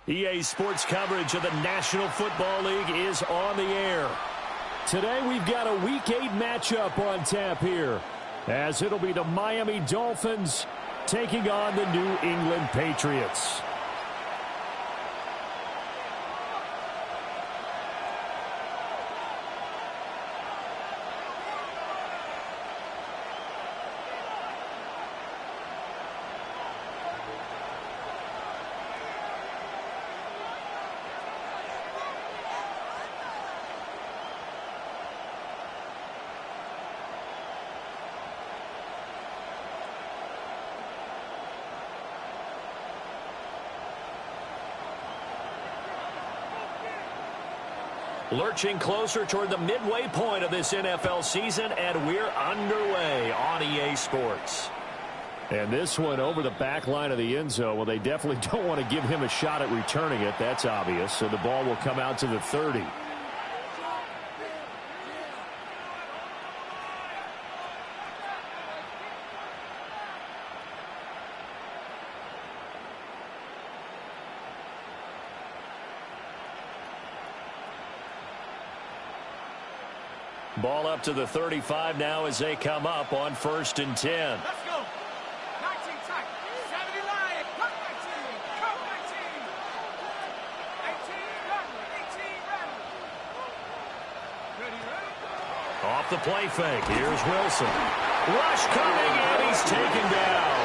EA Sports coverage of the National Football League is on the air. Today we've got a Week 8 matchup on tap here, as it'll be the Miami Dolphins taking on the New England Patriots. Lurching closer toward the midway point of this NFL season, and we're underway on EA Sports. And this one over the back line of the end zone. Well, they definitely don't want to give him a shot at returning it. That's obvious. So the ball will come out to the 30. Ball up to the 35 now as they come up on 1st and 10. Let's go. 19 tight. 70 line. Cut 19. Cut 19. 18 run. 18 run. Ready, ready? Off the play fake. Here's Wilson. Rush coming, and he's taken down.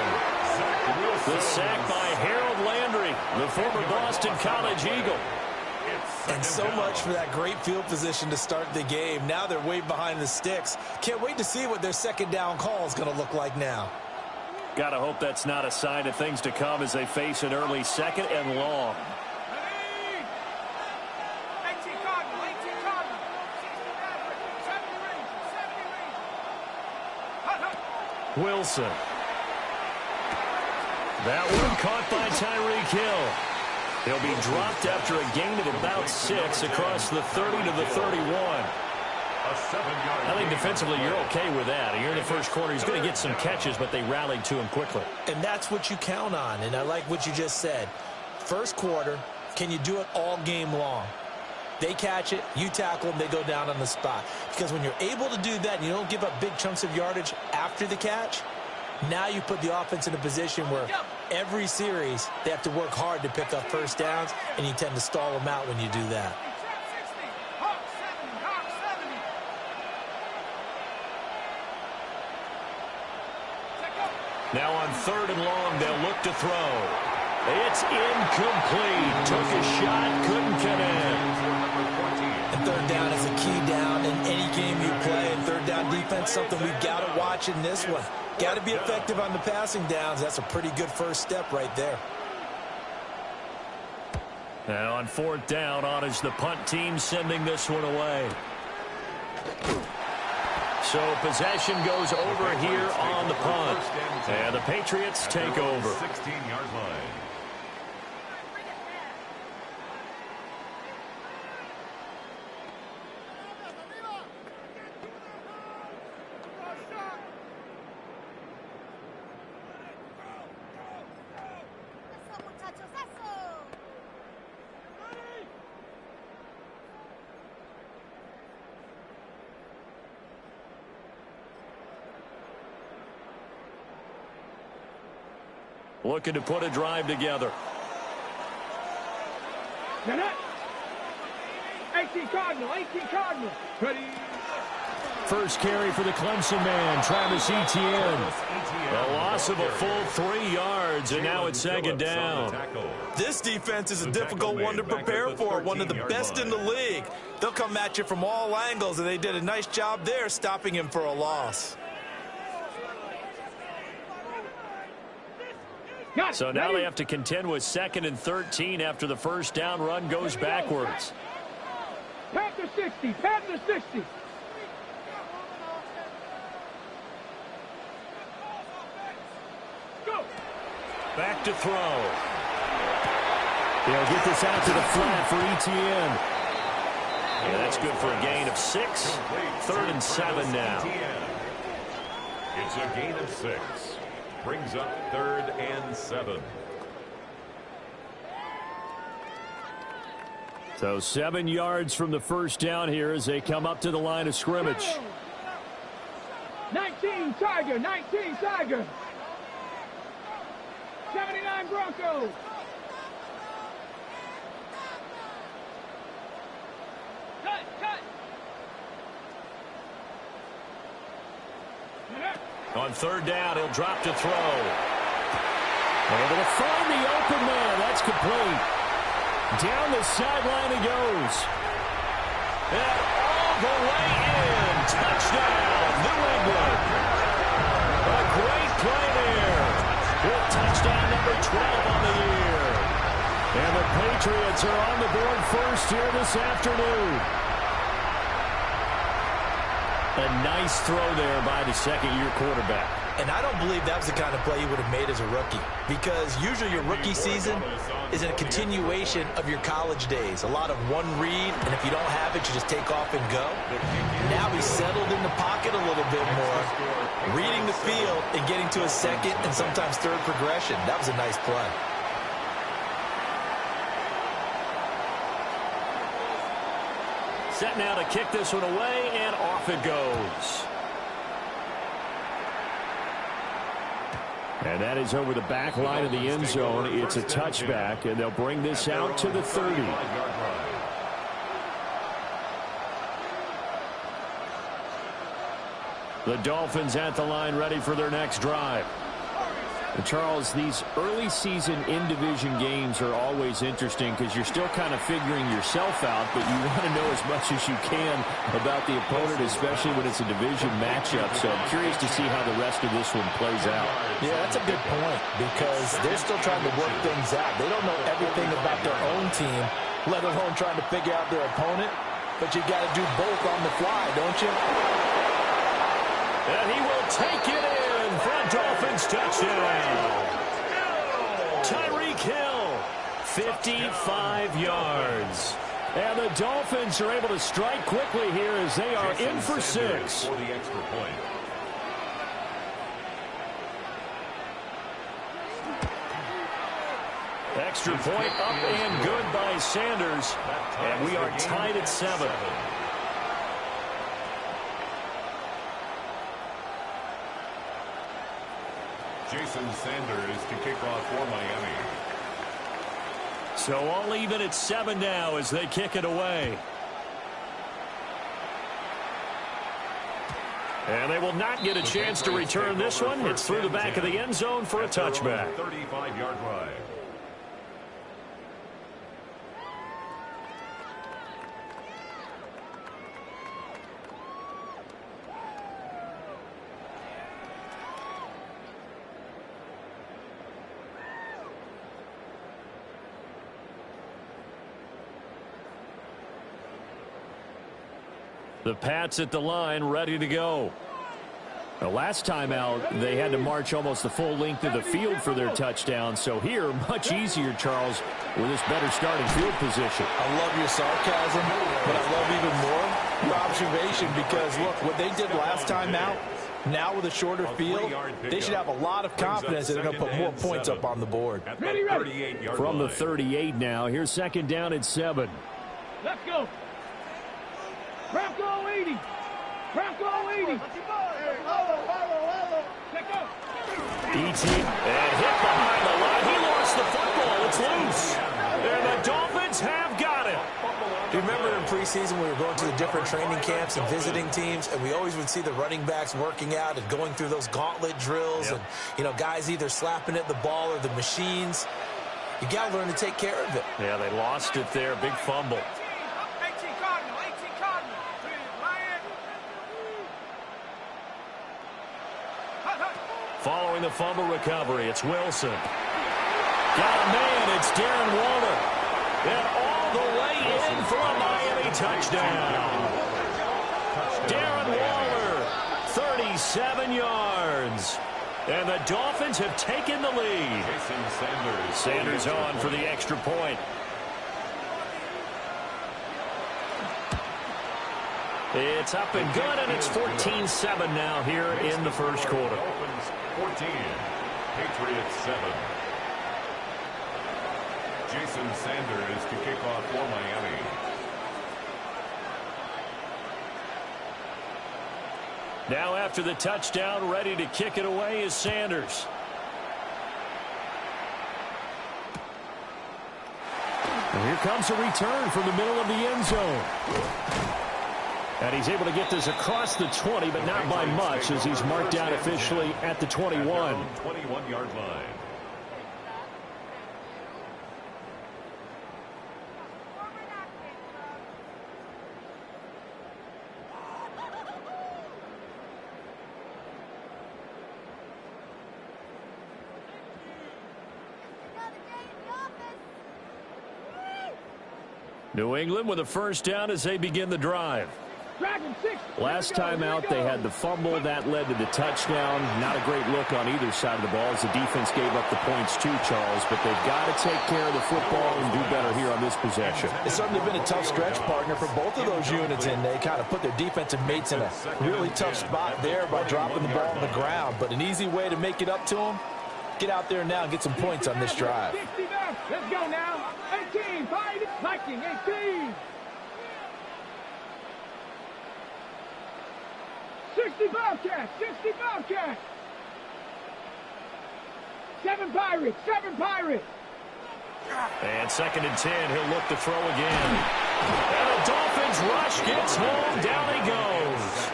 The sack by Harold Landry, the former Boston College Eagle. And so much for that great field position to start the game. Now they're way behind the sticks. Can't wait to see what their second down call is going to look like now. Gotta hope that's not a sign of things to come as they face an early second and long. Ready? 18 Cardinal. 18 Cardinal. 60 average. 70 range. 70 range. Hut, hut. Wilson. That one caught by Tyreek Hill. He'll be dropped after a gain of about 6 across the 30 to the 31. I think defensively you're okay with that. Here in the first quarter, he's going to get some catches, but they rallied to him quickly. And that's what you count on, and I like what you just said. First quarter, can you do it all game long? They catch it, you tackle them, they go down on the spot. Because when you're able to do that and you don't give up big chunks of yardage after the catch, now you put the offense in a position where every series they have to work hard to pick up first downs, and you tend to stall them out when you do that. Now on 3rd and long, they'll look to throw. It's incomplete. Took a shot, couldn't connect. And 3rd down is a key down in any game you play. And 3rd down defense, something we've got to watch in this one. Got to be effective on the passing downs. That's a pretty good first step right there. Now on 4th down, on is the punt team sending this one away. So possession goes over here on the punt. And the Patriots take over. 16-yard line. Looking to put a drive together. 18 Cardinal. 18 Cardinal. Ready? First carry for the Clemson man, Travis Etienne. A loss of a full 3 yards, and now it's 2nd down. This defense is a difficult one to prepare for, one of the best in the league. They'll come at you from all angles, and they did a nice job there stopping him for a loss. So now they have to contend with 2nd and 13 after the first down run goes backwards. Panther 60. Panther 60. Go. Back to throw. They'll get this out to the flat for Etienne. And that's good for a gain of 6. 3rd and 7 now. It's a gain of 6. Brings up 3rd and 7. So 7 yards from the first down here as they come up to the line of scrimmage. 19 Tiger, 19 Tiger. 79 Broncos. Cut. On third down, he'll drop to throw. Able to find the open man. That's complete. Down the sideline he goes. And all the way in. Touchdown, New England. A great play there. With touchdown number 12 on the year. And the Patriots are on the board first here this afternoon. A nice throw there by the second-year quarterback. And I don't believe that was the kind of play he would have made as a rookie, because usually your rookie season is a continuation of your college days. A lot of one read, and if you don't have it, you just take off and go. Now he's settled in the pocket a little bit more, reading the field and getting to a second and sometimes third progression. That was a nice play. Set now to kick this one away, and off it goes. And that is over the back line of the end zone. It's a touchback, and they'll bring this out to the 30. The Dolphins at the line, ready for their next drive. And Charles, these early season in-division games are always interesting because you're still kind of figuring yourself out, but you want to know as much as you can about the opponent, especially when it's a division matchup. So I'm curious to see how the rest of this one plays out. Yeah, that's a good point, because they're still trying to work things out. They don't know everything about their own team, let alone trying to figure out their opponent. But you got to do both on the fly, don't you? And he will take it in for a Dolphins touchdown. Tyreek Hill, 55 yards. And the Dolphins are able to strike quickly here as they are in for 6. For the extra point. Extra point up and good by Sanders. And we are tied at 7. Jason Sanders to kick off for Miami. So all even at 7 now as they kick it away. And they will not get a chance to return this one. It's through the back of the end zone for a touchback. 35-yard drive. The Pats at the line, ready to go. The last time out, they had to march almost the full length of the field for their touchdown. So here, much easier, Charles, with this better starting field position. I love your sarcasm, but I love even more your observation, because, look, what they did last time out, now with a shorter field, they should have a lot of confidence that they're going to put more points up on the board. From the 38 now, here's second down at 7. Let's go. Bronco 80. Bronco 80. Let's go. E.T. and hit behind the line. He lost the football. It's loose. And the Dolphins have got it. Do you remember in preseason we were going to the different training camps and visiting teams, and we always would see the running backs working out and going through those gauntlet drills, and, you know, guys either slapping at the ball or the machines. You got to learn to take care of it. Yeah, they lost it there. Big fumble. 18 Cardinal. 18 Cardinal. Lion. Following the fumble recovery, it's Wilson. Got a man, it's Darren Waller. And all the way in for a Miami touchdown. Darren Waller, 37 yards. And the Dolphins have taken the lead. Sanders on for the extra point. It's up and good, and it's 14-7 now here in the first quarter. Dolphins 14, Patriots 7. Jason Sanders to kick off for Miami. Now after the touchdown, ready to kick it away is Sanders. And here comes a return from the middle of the end zone. And he's able to get this across the 20, but not by much, as he's marked down officially at the 21. 21-yard line. New England with a first down as they begin the drive. Last time out, they had the fumble. That led to the touchdown. Not a great look on either side of the ball as the defense gave up the points too, Charles. But they've got to take care of the football and do better here on this possession. It's certainly been a tough stretch, partner, for both of those units, and they kind of put their defensive mates in a really tough spot there by dropping the ball on the ground. But an easy way to make it up to them, get out there now and get some points on this drive. Let's go now. 18, 5, Viking, 18. 60 Bobcats, 60 Bobcats. 7 Pirates, 7 Pirates. And 2nd and 10, he'll look to throw again. And the Dolphins rush gets home. Down he goes.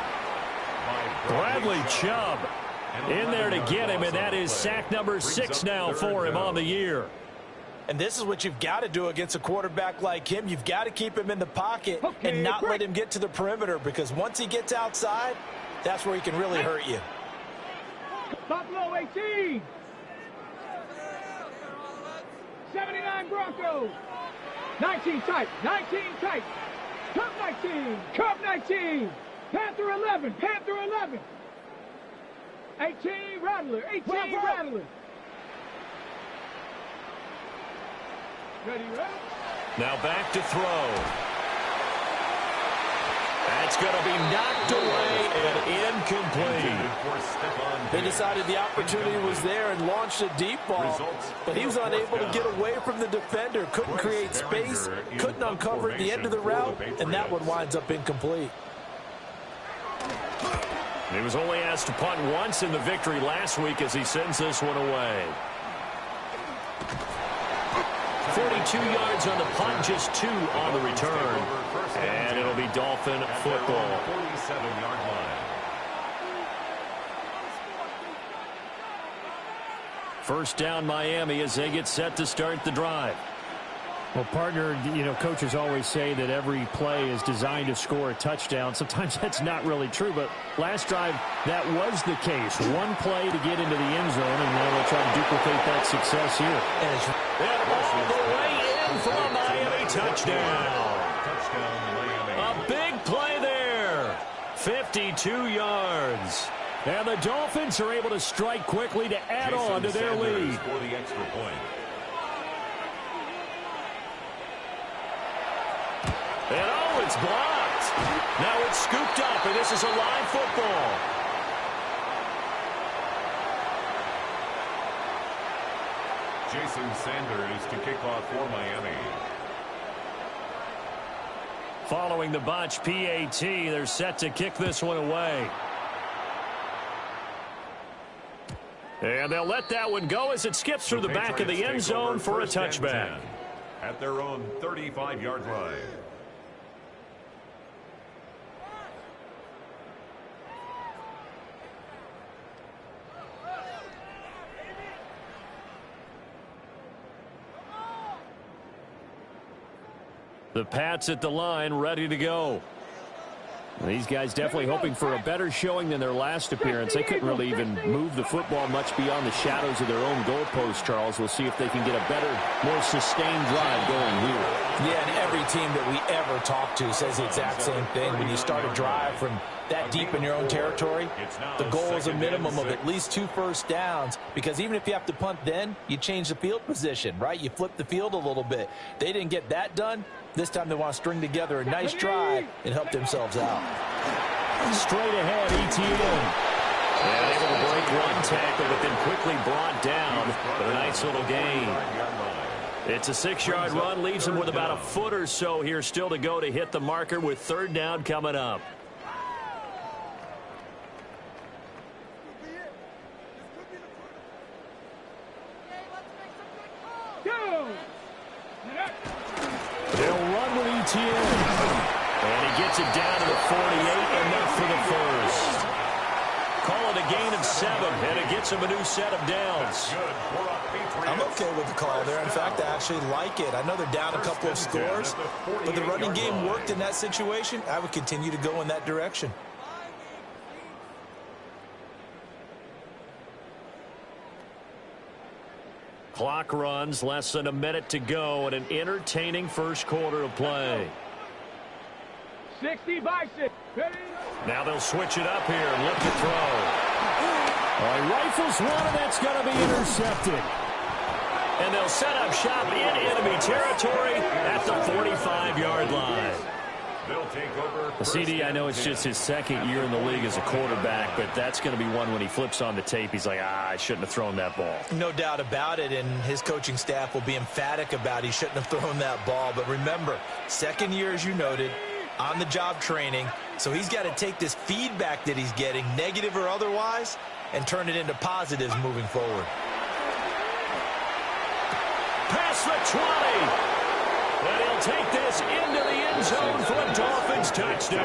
Bradley Chubb in there to get him, and that is sack number 6 now for him on the year. And this is what you've got to do against a quarterback like him. You've got to keep him in the pocket and not let him get to the perimeter, because once he gets outside, that's where he can really hurt you. Buffalo 18. 79 Broncos. 19 tight, 19 tight. Cub 19, Cub 19. Panther 11, Panther 11. 18 Rattler, 18 Rattler. Ready, ready? Now back to throw. That's going to be knocked away and incomplete. They decided the opportunity was there and launched a deep ball, but he was unable to get away from the defender, couldn't create space, couldn't uncover the end of the route, and that one winds up incomplete. He was only asked to punt once in the victory last week as he sends this one away. 42 yards on the punt, just 2 on the return. And it'll be Dolphin football. 47-yard line. First down Miami as they get set to start the drive. Well, partner, coaches always say that every play is designed to score a touchdown. Sometimes that's not really true, but last drive, that was the case. One play to get into the end zone, and now they'll try to duplicate that success here. And all the way in for a Miami touchdown. A big play there. 52 yards. And the Dolphins are able to strike quickly to add on to their lead. For the extra point. And oh, it's blocked. Now it's scooped up, and this is a live football. Jason Sanders to kick off for Miami. Following the botch PAT, they're set to kick this one away. And they'll let that one go as it skips through the back of the end zone for a touchback. At their own 35-yard line. The Pats at the line, ready to go. These guys definitely hoping for a better showing than their last appearance. They couldn't really even move the football much beyond the shadows of their own goalpost, Charles. We'll see if they can get a better, more sustained drive going here. Yeah, and every team that we ever talk to says the exact same thing. When you start a drive from that deep in your own territory, the goal is a minimum of at least 2 first downs, because even if you have to punt then, you change the field position, right? You flip the field a little bit. They didn't get that done. This time they want to string together a nice drive and help themselves out. Straight ahead, ETN. And able to break one tackle, but then quickly brought down. But a nice little gain. It's a 6-yard run, leaves him with about a foot or so here still to go to hit the marker with third down coming up. They'll run with ETN. And he gets it down to the 48, enough for the first. Call it a gain of 7, and it gets him a new set of downs. I'm okay with the call there. In fact, I actually like it. I know they're down a couple of scores, but the running game worked in that situation. I would continue to go in that direction. Clock runs, less than a minute to go, and an entertaining first quarter of play. 60 by 6. Now they'll switch it up here and look to throw. He rifles one, and that's going to be intercepted. And they'll set up shop in enemy territory at the 45-yard line. They'll take over. CD, I know it's just his second year in the league as a quarterback, but that's going to be one when he flips on the tape, he's like, I shouldn't have thrown that ball. No doubt about it, and his coaching staff will be emphatic about he shouldn't have thrown that ball. But remember, second year, as you noted, on-the-job training, so he's got to take this feedback that he's getting, negative or otherwise, and turn it into positives moving forward. Past the 20. And he'll take this into the end zone for a Dolphins touchdown.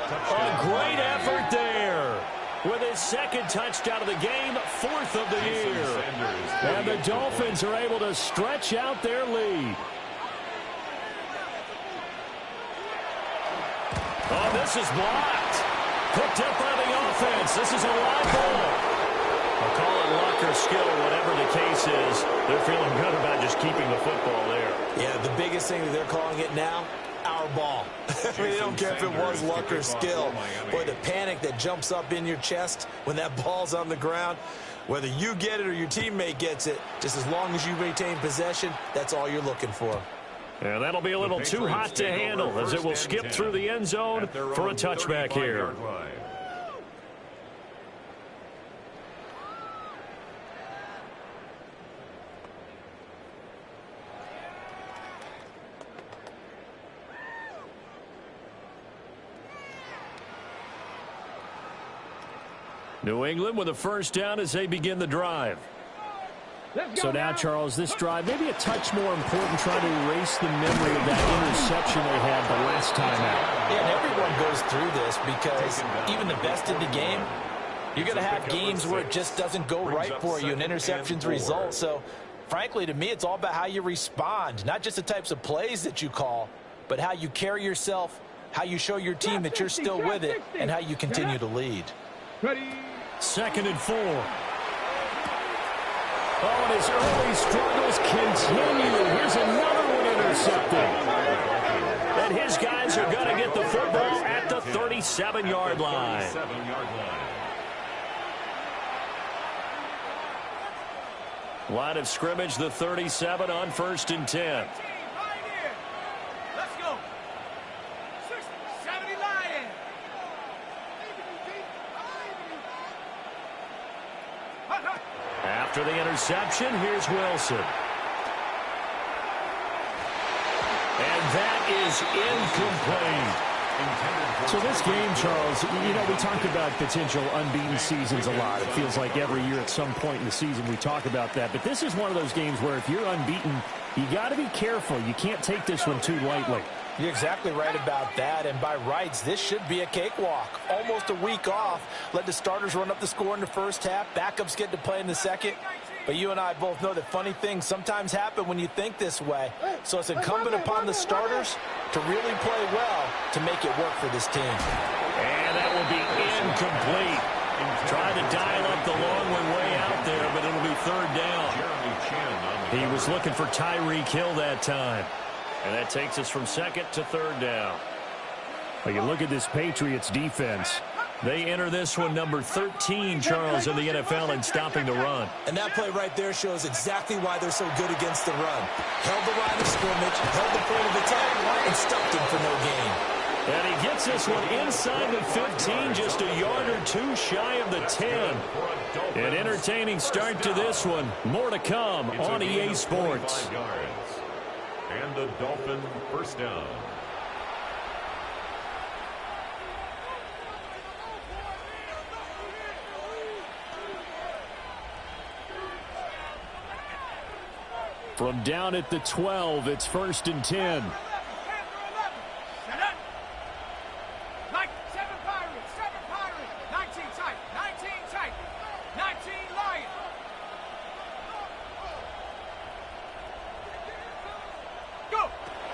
A great effort there. With his second touchdown of the game, 4th of the year. And the Dolphins are able to stretch out their lead. Oh, this is blocked. Picked up by the offense. This is a live ball. I'll call it luck or skill, whatever the case is. They're feeling good about just keeping the football there. Yeah, the biggest thing that they're calling it now, our ball. I mean, they don't care if it was luck or skill. Boy, the panic that jumps up in your chest when that ball's on the ground, whether you get it or your teammate gets it, just as long as you maintain possession, that's all you're looking for. And that'll be a little too hot to handle as it will skip through the end zone for a touchback here. New England with a first down as they begin the drive. So now, Charles, this drive, maybe a touch more important, trying to erase the memory of that interception they had the last time out. Yeah, and everyone goes through this because even the best in the game, you're going to have games where it just doesn't go right for you and interceptions result. So, frankly, to me, it's all about how you respond, not just the types of plays that you call, but how you carry yourself, how you show your team that you're still with it, and how you continue to lead. Ready. 2nd and 4. Oh, and his early struggles continue. Here's another one intercepted. And his guys are going to get the football at the 37-yard line. Line of scrimmage, the 37 on 1st and 10. Let's go. 70 Lions. After the interception, here's Wilson. And that is incomplete. So this game, Charles, you know, we talk about potential unbeaten seasons a lot. It feels like every year at some point in the season we talk about that. But this is one of those games where if you're unbeaten, you got to be careful. You can't take this one too lightly. You're exactly right about that, and by rights, this should be a cakewalk. Almost a week off. Let the starters run up the score in the first half. Backups get to play in the second. But you and I both know that funny things sometimes happen when you think this way. So it's incumbent upon the starters to really play well to make it work for this team. And that will be incomplete. Trying to dial up the long one way out there, but it'll be 3rd down. He was looking for Tyreek Hill that time. And that takes us from 2nd to 3rd down. Well, you look at this Patriots defense. They enter this one number 13, Charles, in the NFL in stopping the run. And that play right there shows exactly why they're so good against the run. Held the line of scrimmage, held the point of attack, and stopped him for no gain. And he gets this one inside the 15, just a yard or two shy of the 10. An entertaining start to this one. More to come on EA Sports. And the Dolphin first down. From down at the 12, it's 1st and 10.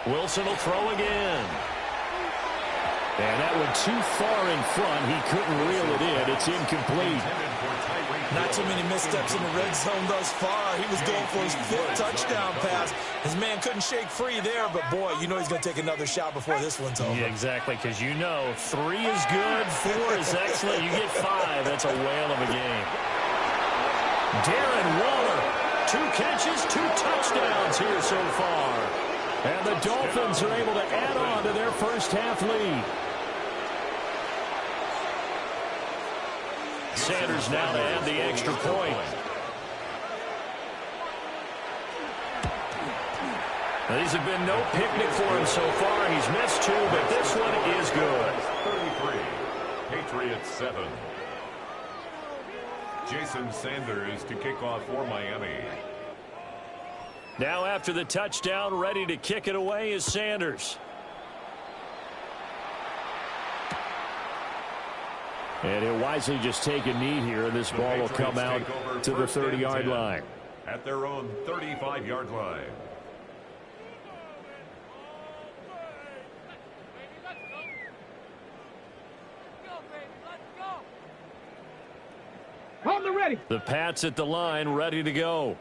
Wilson will throw again. And that one too far in front. He couldn't reel it in. It's incomplete. Not too many missteps in the red zone thus far. He was going for his 5th touchdown pass. His man couldn't shake free there, but boy, you know he's going to take another shot before this one's over. Yeah, exactly, because you know 3 is good, 4 is excellent. You get 5. That's a whale of a game. Darren Waller, 2 catches, 2 touchdowns here so far. And the Dolphins are able to add on to their first half lead. Sanders now to add the extra point. Now, these have been no picnic for him so far. He's missed 2, but this one is good. 33, Patriots 7. Jason Sanders to kick off for Miami. Now after the touchdown, ready to kick it away is Sanders. And he'll wisely just take a knee here, and this ball will come out to the 30-yard line. At their own 35-yard line. On the ready. The Pats at the line, ready to go.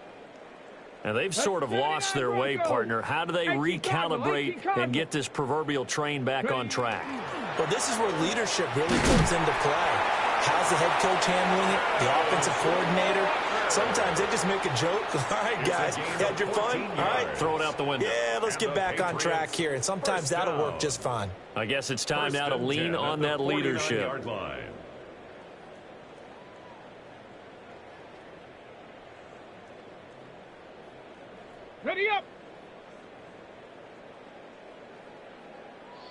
And they've sort of lost their way, partner. How do they recalibrate and get this proverbial train back on track? Well, this is where leadership really comes into play. How's the head coach handling it? The offensive coordinator? Sometimes they just make a joke. All right, guys, had your fun? All right. Throw it out the window. Yeah, let's get back on track here. And sometimes that'll work just fine. I guess it's time now to lean on that leadership. Ready up.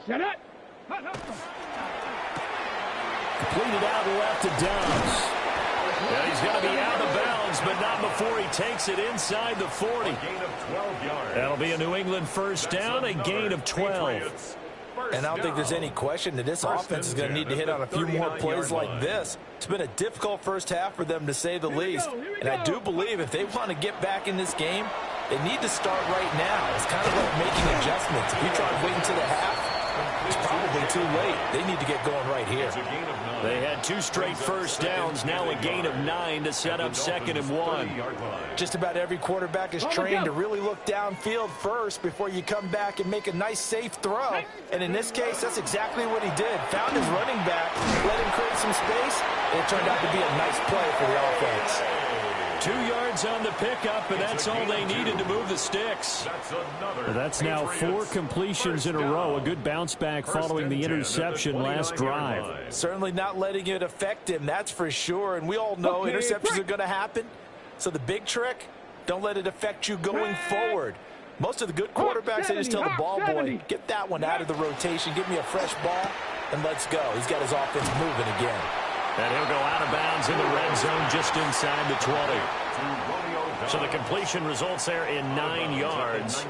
Set it. Completed out left to Downs. Yeah, he's going to be out of bounds, but not before he takes it inside the 40. Gain of 12 yards. That'll be a New England first down, a gain of 12. And I don't think there's any question that this offense is going to need to hit on a few more plays like this. It's been a difficult first half for them, to say the least. And I do believe if they want to get back in this game, they need to start right now. It's kind of like making adjustments. If you try to wait until the half, it's probably too late. They need to get going right here. They had 2 straight first downs, now a gain of 9 to set up 2nd and 1. Just about every quarterback is trained to really look downfield first before you come back and make a nice, safe throw. And in this case, that's exactly what he did. Found his running back, let him create some space, and it turned out to be a nice play for the offense. 2 yards on the pickup, and that's all they needed to move the sticks. That's now 4 completions in a row. A good bounce back following the interception last drive. Certainly not letting it affect him, that's for sure. And we all know interceptions are going to happen. So the big trick, don't let it affect you going forward. Most of the good quarterbacks, they just tell the ball boy, get that one out of the rotation, give me a fresh ball, and let's go. He's got his offense moving again. And he'll go out of bounds in the red zone just inside the 20. So the completion results there in 9 yards.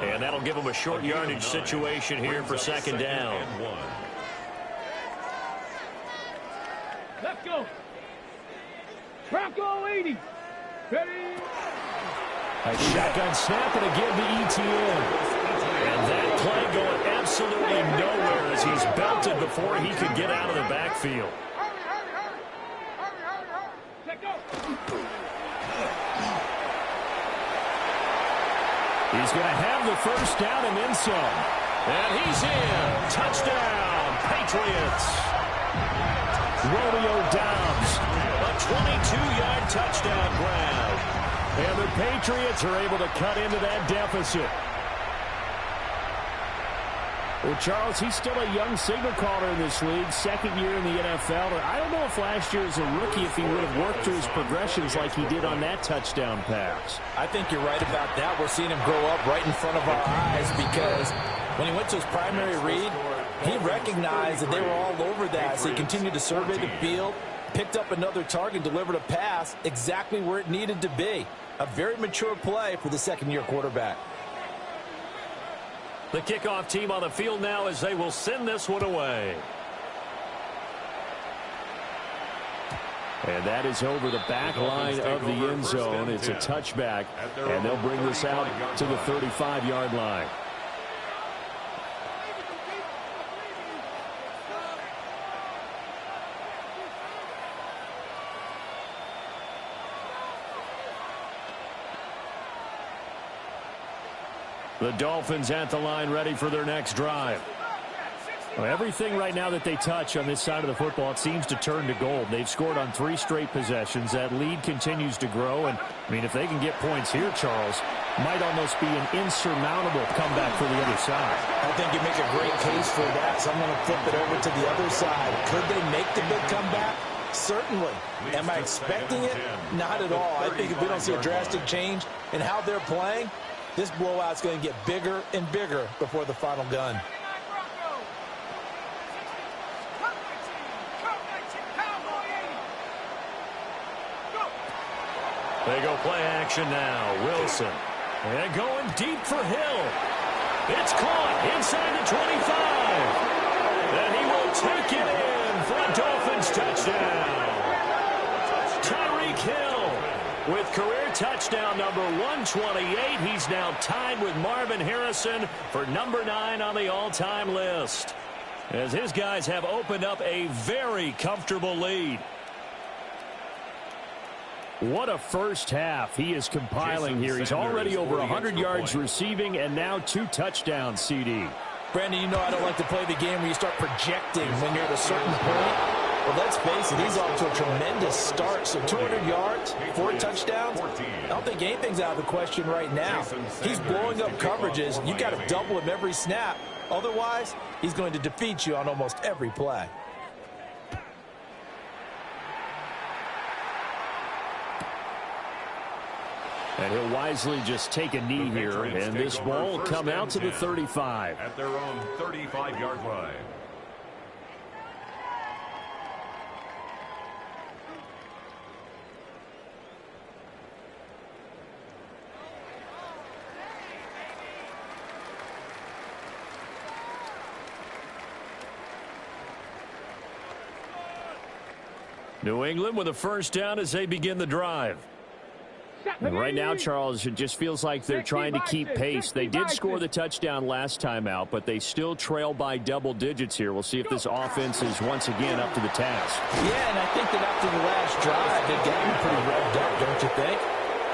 And that'll give them a short yardage situation here for 2nd down. Let's go. Bronco 80. Ready. A shotgun snap and again the ETN. And that play going absolutely nowhere as he's belted before he could get out of the backfield. He's going to have the first down and then some. And he's in. Touchdown, Patriots. Romeo Doubs, a 22-yard touchdown grab. And the Patriots are able to cut into that deficit. Well, Charles, he's still a young signal caller in this league, second year in the NFL. I don't know if last year as a rookie if he would have worked through his progressions like he did on that touchdown pass. I think you're right about that. We're seeing him grow up right in front of our eyes because when he went to his primary read, he recognized that they were all over that. So he continued to survey the field, picked up another target, delivered a pass exactly where it needed to be. A very mature play for the second-year quarterback. The kickoff team on the field now as they will send this one away. And that is over the back line of the end zone. It's a touchback, and they'll bring this out to the 35-yard line. The Dolphins at the line ready for their next drive. Well, everything right now that they touch on this side of the football, it seems to turn to gold. They've scored on 3 straight possessions. That lead continues to grow. And, I mean, if they can get points here, Charles, might almost be an insurmountable comeback for the other side. I think you make a great case for that, so I'm going to flip it over to the other side. Could they make the big comeback? Certainly. Am I expecting it? Not at all. I think if we don't see a drastic change in how they're playing, this blowout's going to get bigger and bigger before the final gun. They go play action now. Wilson. And going deep for Hill. It's caught inside the 25. And he will take it in for a Dolphins touchdown. Tyreek Hill with career touchdown number 128. He's now tied with Marvin Harrison for number 9 on the all-time list, as his guys have opened up a very comfortable lead. What a first half he is compiling here. He's already over 100 yards receiving and now 2 touchdowns, CD. Brandon, you know I don't like to play the game where you start projecting when you're at a certain point. Well, let's face it, he's off to a tremendous start. So 200 yards, 4 touchdowns. I don't think anything's out of the question right now. He's blowing up coverages. You got to double him every snap. Otherwise, he's going to defeat you on almost every play. And he'll wisely just take a knee here, and this ball will come out to the 35. At their own 35-yard line. New England with a first down as they begin the drive. And right now, Charles, it just feels like they're trying to keep pace. They did score the touchdown last time out, but they still trail by double digits here. We'll see if this offense is once again up to the task. Yeah, and I think that after the last drive, they've gotten pretty revved up, don't you think?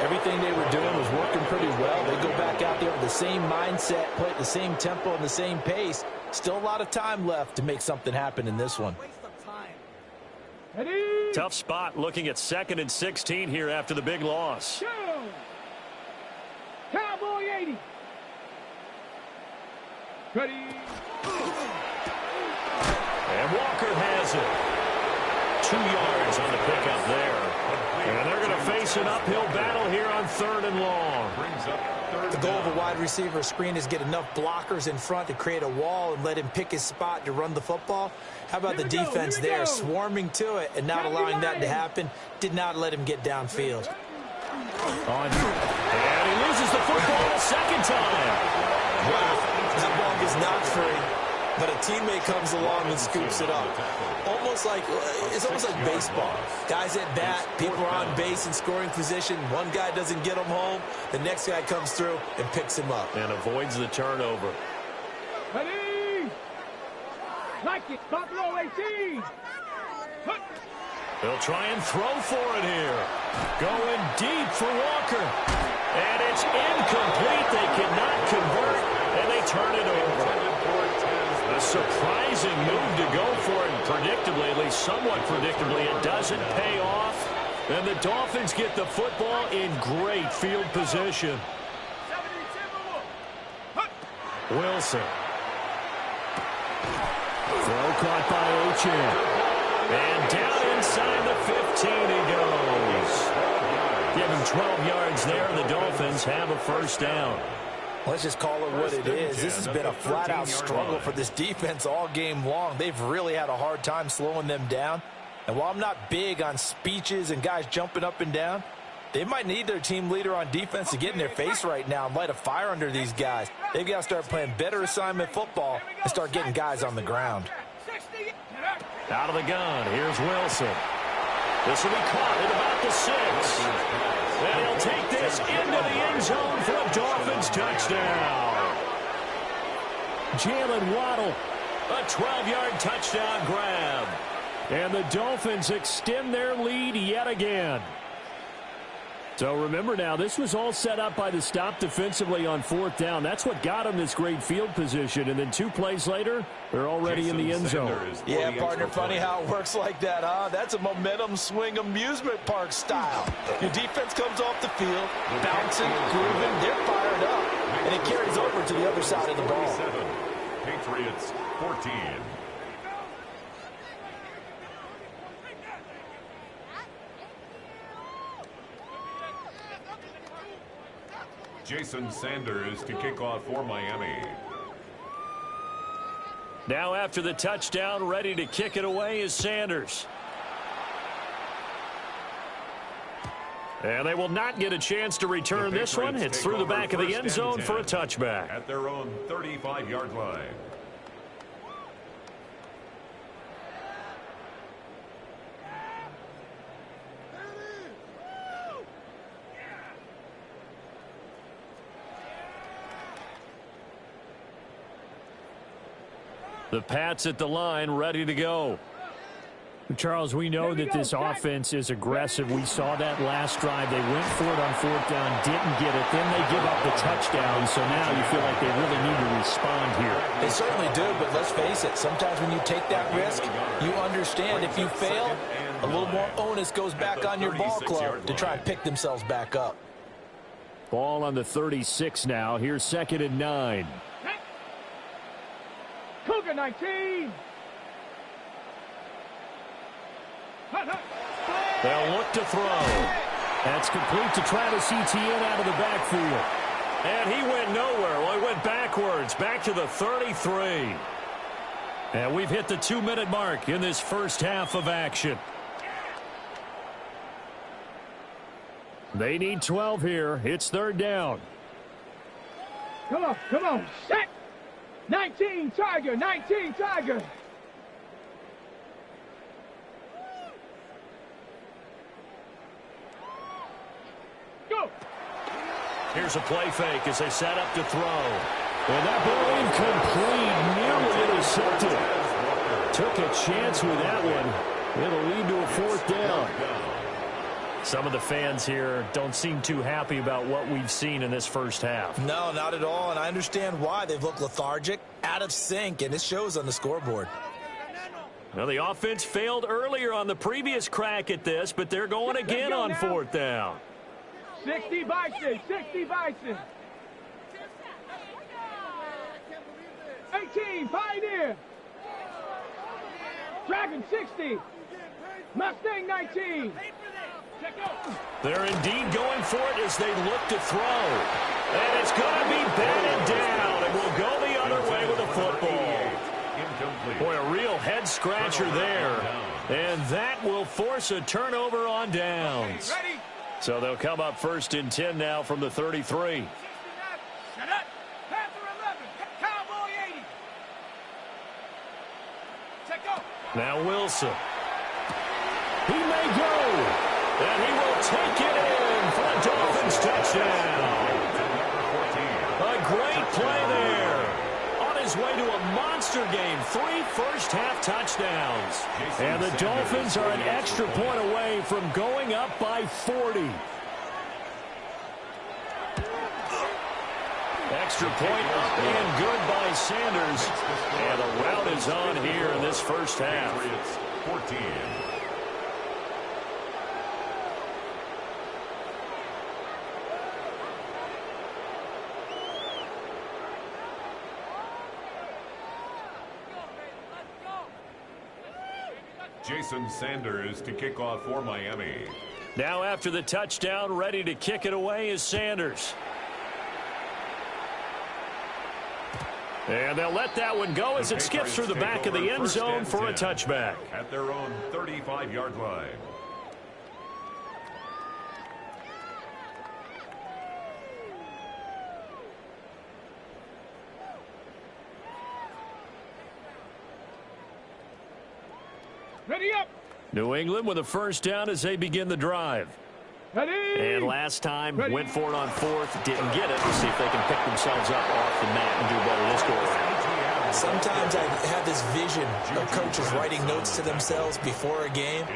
Everything they were doing was working pretty well. They go back out there with the same mindset, play at the same tempo and the same pace. Still a lot of time left to make something happen in this one. Tough spot looking at 2nd and 16 here after the big loss. Cowboy 80. Ready. And Walker has it. 2 yards on the pickup there. And they're going to face an uphill battle here on 3rd and long. The goal of a wide receiver screen is get enough blockers in front to create a wall and let him pick his spot to run the football. How about the defense there swarming to it and not allowing that to happen? Did not let him get downfield. And he loses the football a second time. That ball is not free, but a teammate comes along and scoops it up. It's almost like baseball. Guys at bat, people are on base in scoring position. One guy doesn't get him home. The next guy comes through and picks him up. And avoids the turnover. Ready. Like it. Buffalo 18. They'll try and throw for it here. Going deep for Walker. And it's incomplete. They cannot convert, and they turn it over. A surprising move to go for it. Predictably, at least somewhat predictably, it doesn't pay off. And the Dolphins get the football in great field position. Wilson. Throw caught by Ochan. And down inside the 15 he goes. Give him 12 yards there. The Dolphins have a first down. Let's just call it what it is. This has been a flat-out struggle for this defense all game long. They've really had a hard time slowing them down. And while I'm not big on speeches and guys jumping up and down, they might need their team leader on defense to get in their face right now and light a fire under these guys. They've got to start playing better assignment football and start getting guys on the ground. Out of the gun, here's Wilson. This will be caught at about the 6. And he'll take this into the end zone for a Dolphins touchdown. Jalen Waddle. A 12-yard touchdown grab. And the Dolphins extend their lead yet again. So remember now, this was all set up by the stop defensively on 4th down. That's what got them this great field position. And then 2 plays later, they're already in the end zone. Yeah, partner, funny how it works like that, huh? That's a momentum swing amusement park style. Your defense comes off the field, bouncing, grooving, they're fired up. And it carries over to the other side of the ball. Patriots 14. Jason Sanders to kick off for Miami. Now after the touchdown, ready to kick it away is Sanders. And they will not get a chance to return this one. It's through the back of the end zone for a touchback. At their own 35-yard line. The Pats at the line, ready to go. Charles, we know that this offense is aggressive. We saw that last drive. They went for it on 4th down, didn't get it. Then they give up the touchdown, so now you feel like they really need to respond here. They certainly do, but let's face it. Sometimes when you take that risk, you understand if you fail, a little more onus goes back on your ball club to try and pick themselves back up. Ball on the 36 now. Here's 2nd and 9. Cougar 19. They'll look to throw. That's complete to Travis Etienne out of the backfield. And he went nowhere. Well, he went backwards, back to the 33. And we've hit the 2-minute mark in this first half of action. They need 12 here. It's 3rd down. Come on, set. 19 Tiger, 19 Tiger. Go. Here's a play fake as they set up to throw. And that ball incomplete, nearly intercepted. Took a chance with that one. It'll lead to a 4th down. Some of the fans here don't seem too happy about what we've seen in this first half. No, not at all, and I understand why. They've looked lethargic, out of sync, and it shows on the scoreboard. Well, the offense failed earlier on the previous crack at this, but they're going again on 4th down. 60 Bison, 60 Bison. 18 Pioneer. Dragon 60. Mustang 19. They're indeed going for it as they look to throw. And it's going to be batted down, and will go the other way with the football. Boy, a real head-scratcher there. And that will force a turnover on downs. So they'll come up 1st and 10 now from the 33. Shut up. Panther 11. Cowboy 80. Check go. Now Wilson. He may go. And he will take it in for a Dolphins touchdown. A great play there. On his way to a monster game. 3 first-half touchdowns. And the Dolphins are an extra point away from going up by 40. Extra point up and good by Sanders. And the route is on here in this first half. 14. Jason Sanders to kick off for Miami. Now after the touchdown, ready to kick it away is Sanders. And they'll let that one go as it skips through the back of the end zone for a touchback. At their own 35-yard line. Ready up. New England with a first down as they begin the drive. Ready. And last time, went for it on fourth, didn't get it. We'll see if they can pick themselves up off the mat and do better this go around. Sometimes I have this vision of coaches writing notes to themselves before a game,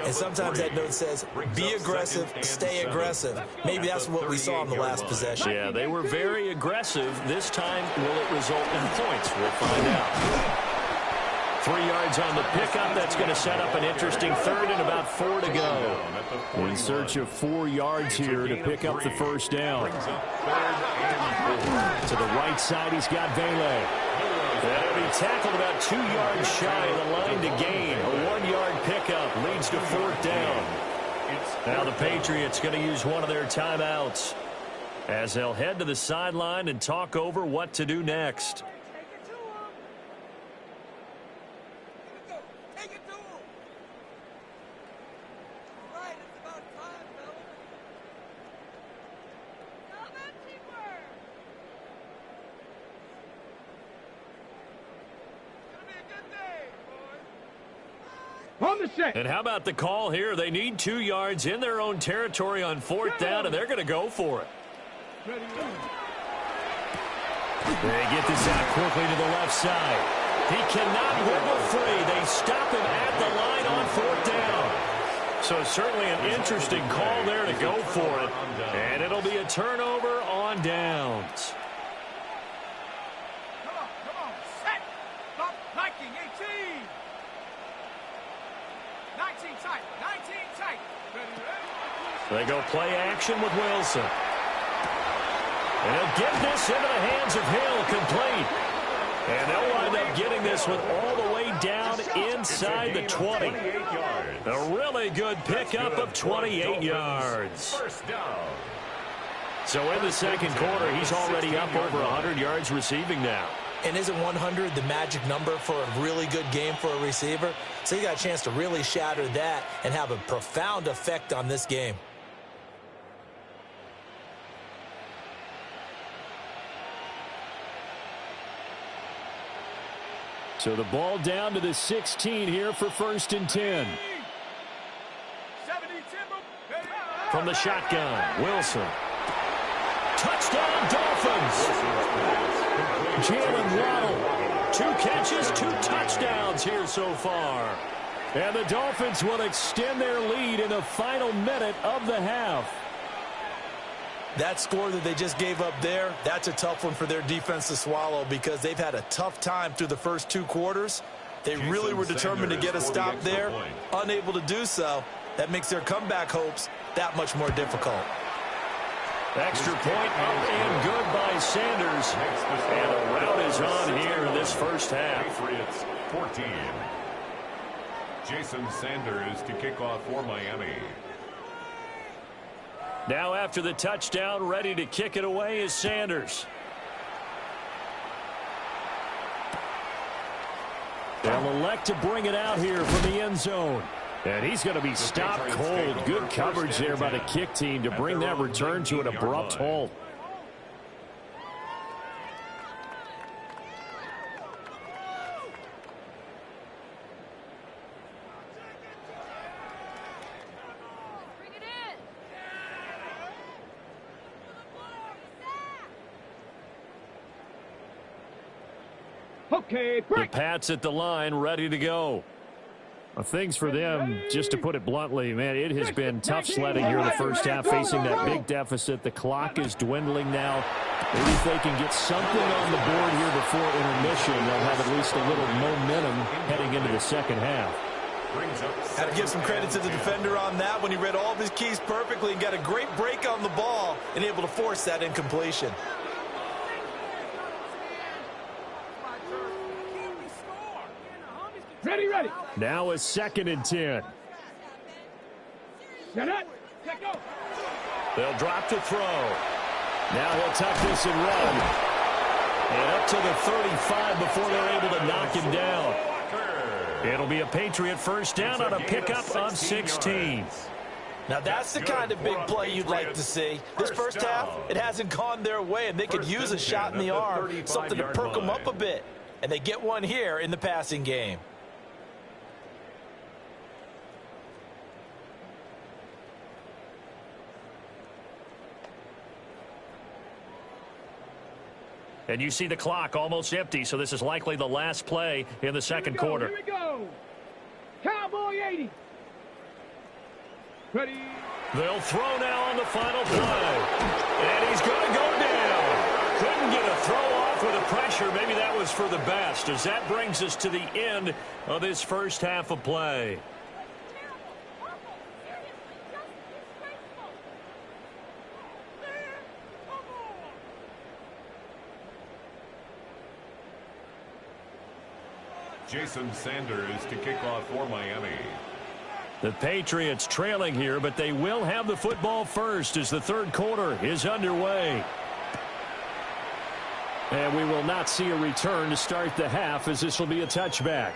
and sometimes that note says, be aggressive, stay aggressive. Maybe that's what we saw in the last possession. Yeah, they were very aggressive. This time, will it result in points? We'll find out. 3 yards on the pickup. That's going to set up an interesting third and about 4 to go. In search of 4 yards here to pick up the first down. To the right side, he's got Vele. That'll be tackled about 2 yards shy of the line to gain. A 1-yard pickup leads to 4th down. Now the Patriots going to use one of their timeouts as they'll head to the sideline and talk over what to do next. And how about the call here? They need 2 yards in their own territory on 4th down, and they're going to go for it. They get this out quickly to the left side. He cannot wiggle free. They stop him at the line on 4th down. So certainly an interesting call there to go for it. And it'll be a turnover on downs. Come on, set. Stop liking 18. 19 tight, 19 tight. Ready. They go play action with Wilson. And he'll get this into the hands of Hill, complete. And they'll wind up getting this one all the way down inside the 20. A really good pickup of 28 yards. First down. So in the second quarter, he's already up over 100 yards receiving now. And isn't 100 the magic number for a really good game for a receiver? So you got a chance to really shatter that and have a profound effect on this game. So the ball down to the 16 here for 1st and 10. 70 Timber. From the shotgun, Wilson. Touchdown, Dolphins. Jalen Waddle. 2 catches, 2 touchdowns here so far. And the Dolphins will extend their lead in the final minute of the half. That score that they just gave up there, that's a tough one for their defense to swallow because they've had a tough time through the first 2 quarters. They really were determined to get a stop there, unable to do so. That makes their comeback hopes that much more difficult. Extra point up and good by Sanders. And a rout is on here in this first half. Patriots 14. Jason Sanders to kick off for Miami. Now after the touchdown, ready to kick it away is Sanders. They'll elect to bring it out here from the end zone. And he's going to be stopped cold. Good coverage there by the kick team to bring that return to an abrupt halt. Okay, break. The Pats at the line, ready to go. Well, things for them, just to put it bluntly, man, it has been tough sledding here in the first half, facing that big deficit. The clock is dwindling now. Maybe if they can get something on the board here before intermission, they'll have at least a little momentum heading into the second half. Had to give some credit to the defender on that when he read all of his keys perfectly and got a great break on the ball and able to force that incompletion. Ready. Now a 2nd and 10. Set up. Let go. They'll drop to throw. Now he'll tuck this and run. And up to the 35 before they're able to knock him down. It'll be a Patriot first down on a pickup of 16. Now, that's the kind of big play you'd like to see. This first half, it hasn't gone their way, and they could use a shot in the arm, something to perk them up a bit. And they get one here in the passing game. And you see the clock almost empty, so this is likely the last play in the second quarter. Here we go. Cowboy 80. Ready. They'll throw now on the final play. And he's going to go down. Couldn't get a throw off with the pressure. Maybe that was for the best, as that brings us to the end of this first half of play. Jason Sanders to kick off for Miami. The Patriots trailing here, but they will have the football first as the third quarter is underway. And we will not see a return to start the half, as this will be a touchback.